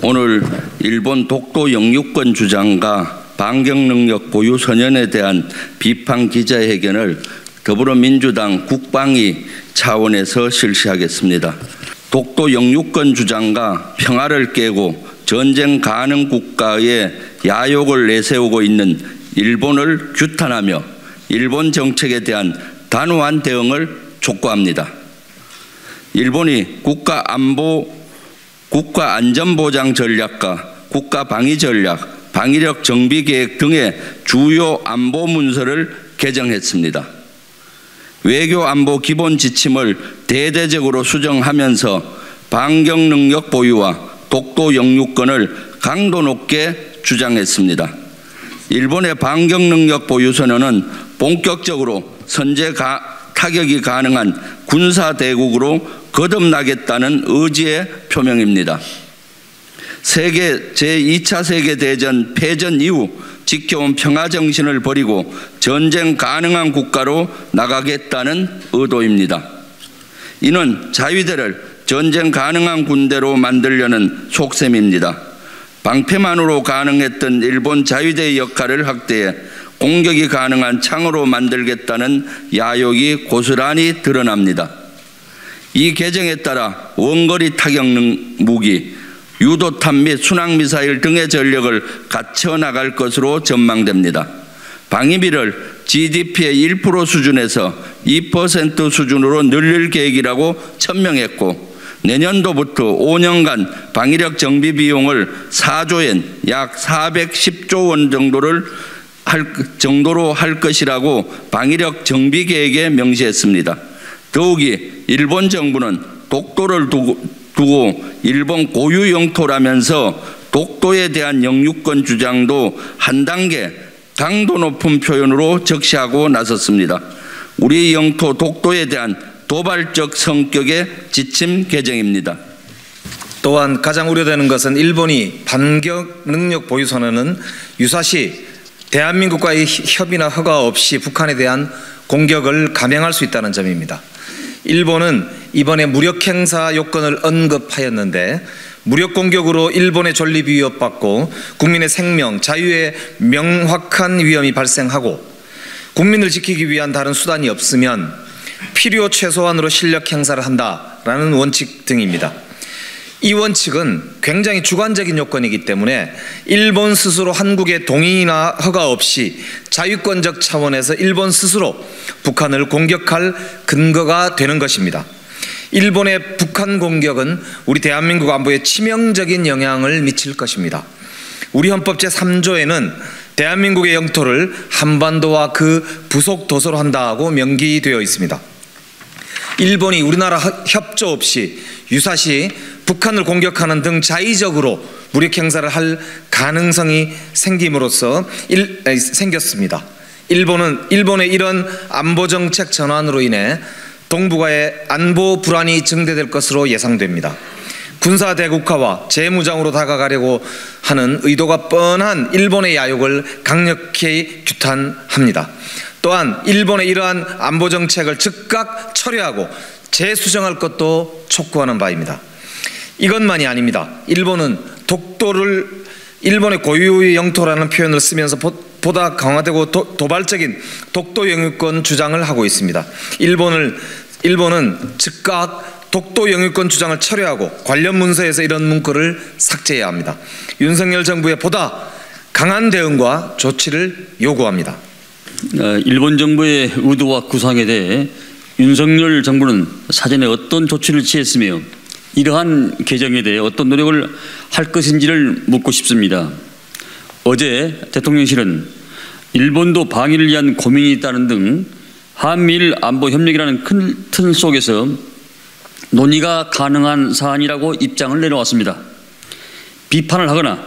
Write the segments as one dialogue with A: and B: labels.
A: 오늘 일본 독도 영유권 주장과 반격능력 보유 선언에 대한 비판 기자회견을 더불어민주당 국방위 차원에서 실시하겠습니다. 독도 영유권 주장과 평화를 깨고 전쟁 가능 국가의 야욕을 내세우고 있는 일본을 규탄하며 일본 정책에 대한 단호한 대응을 촉구합니다. 일본이 국가 안전보장 전략과 국가 방위 전략, 방위력 정비 계획 등의 주요 안보 문서를 개정했습니다. 외교 안보 기본 지침을 대대적으로 수정하면서 반격 능력 보유와 독도 영유권을 강도 높게 주장했습니다. 일본의 반격 능력 보유 선언은 본격적으로 선제 타격이 가능한 군사 대국으로 거듭나겠다는 의지의 표명입니다. 제2차 세계대전 패전 이후 지켜온 평화 정신을 버리고 전쟁 가능한 국가로 나가겠다는 의도입니다. 이는 자위대를 전쟁 가능한 군대로 만들려는 속셈입니다. 방패만으로 가능했던 일본 자위대의 역할을 확대해 공격이 가능한 창으로 만들겠다는 야욕이 고스란히 드러납니다. 이 개정에 따라 원거리 타격 무기, 유도탄 및 순항미사일 등의 전력을 갖춰 나갈 것으로 전망됩니다. 방위비를 GDP의 1% 수준에서 2% 수준으로 늘릴 계획이라고 천명했고, 내년도부터 5년간 방위력 정비 비용을 4조엔 약 410조 원 정도로 할 것이라고 방위력 정비 계획에 명시했습니다. 더욱이 일본 정부는 독도를 두고 일본 고유 영토라면서 독도에 대한 영유권 주장도 한 단계 강도 높은 표현으로 적시하고 나섰습니다. 우리 영토 독도에 대한 도발적 성격의 지침 개정입니다.
B: 또한 가장 우려되는 것은 일본이 반격 능력 보유 선언은 유사시 대한민국과의 협의나 허가 없이 북한에 대한 공격을 감행할 수 있다는 점입니다. 일본은 이번에 무력 행사 요건을 언급하였는데, 무력 공격으로 일본의 존립이 위협받고 국민의 생명, 자유에 명확한 위험이 발생하고 국민을 지키기 위한 다른 수단이 없으면 필요 최소한으로 실력 행사를 한다라는 원칙 등입니다. 이 원칙은 굉장히 주관적인 요건이기 때문에 일본 스스로 한국의 동의나 허가 없이 자유권적 차원에서 일본 스스로 북한을 공격할 근거가 되는 것입니다. 일본의 북한 공격은 우리 대한민국 안보에 치명적인 영향을 미칠 것입니다. 우리 헌법 제3조에는 대한민국의 영토를 한반도와 그 부속 도서로 한다고 명기되어 있습니다. 일본이 우리나라 협조 없이 유사시 북한을 공격하는 등 자의적으로 무력 행사를 할 가능성이 생겼습니다. 일본의 이런 안보 정책 전환으로 인해 동북아의 안보 불안이 증대될 것으로 예상됩니다. 군사 대국화와 재무장으로 다가가려고 하는 의도가 뻔한 일본의 야욕을 강력히 규탄합니다. 또한 일본의 이러한 안보 정책을 즉각 철회하고 재수정할 것도 촉구하는 바입니다. 이것만이 아닙니다. 일본은 독도를 일본의 고유의 영토라는 표현을 쓰면서 보다 강화되고 도발적인 독도 영유권 주장을 하고 있습니다. 일본은 즉각 독도 영유권 주장을 철회하고 관련 문서에서 이런 문구를 삭제해야 합니다. 윤석열 정부의 보다 강한 대응과 조치를 요구합니다.
C: 일본 정부의 의도와 구상에 대해 윤석열 정부는 사전에 어떤 조치를 취했으며 이러한 개정에 대해 어떤 노력을 할 것인지를 묻고 싶습니다. 어제 대통령실은 일본도 방위를 위한 고민이 있다는 등 한미일 안보협력이라는 큰 틀 속에서 논의가 가능한 사안이라고 입장을 내놓았습니다. 비판을 하거나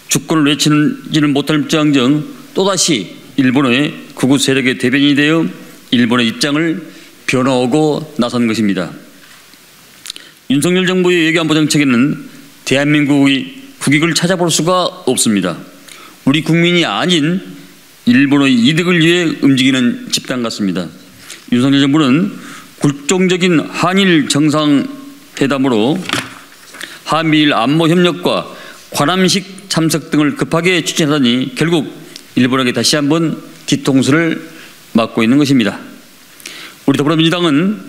C: 주권을 외치지는 못할지언정 또다시 일본의 극우 세력의 대변인이 되어 일본의 입장을 변호하고 나선 것입니다. 윤석열 정부의 외교안보 정책에는 대한민국의 국익을 찾아볼 수가 없습니다. 우리 국민이 아닌 일본의 이득을 위해 움직이는 집단 같습니다. 윤석열 정부는 굴종적인 한일 정상회담으로 한미일 안보 협력과 관함식 참석 등을 급하게 추진하더니 결국 일본에게 다시 한번 뒤통수를 맞고 있는 것입니다. 우리 더불어민주당은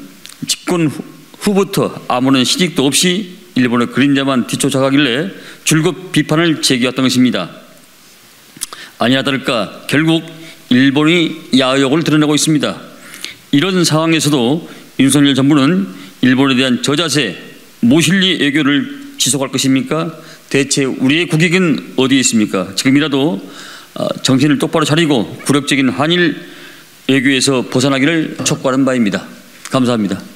C: 집권 후부터 아무런 시직도 없이 일본의 그림자만 뒤쫓아가길래 줄곧 비판을 제기했던 것입니다. 아니나 다를까 결국 일본이 야욕을 드러내고 있습니다. 이런 상황에서도 윤석열 정부는 일본에 대한 저자세, 모실리 외교를 지속할 것입니까? 대체 우리의 국익은 어디에 있습니까? 지금이라도 정신을 똑바로 차리고 굴욕적인 한일 외교에서 벗어나기를 촉구하는 바입니다. 감사합니다.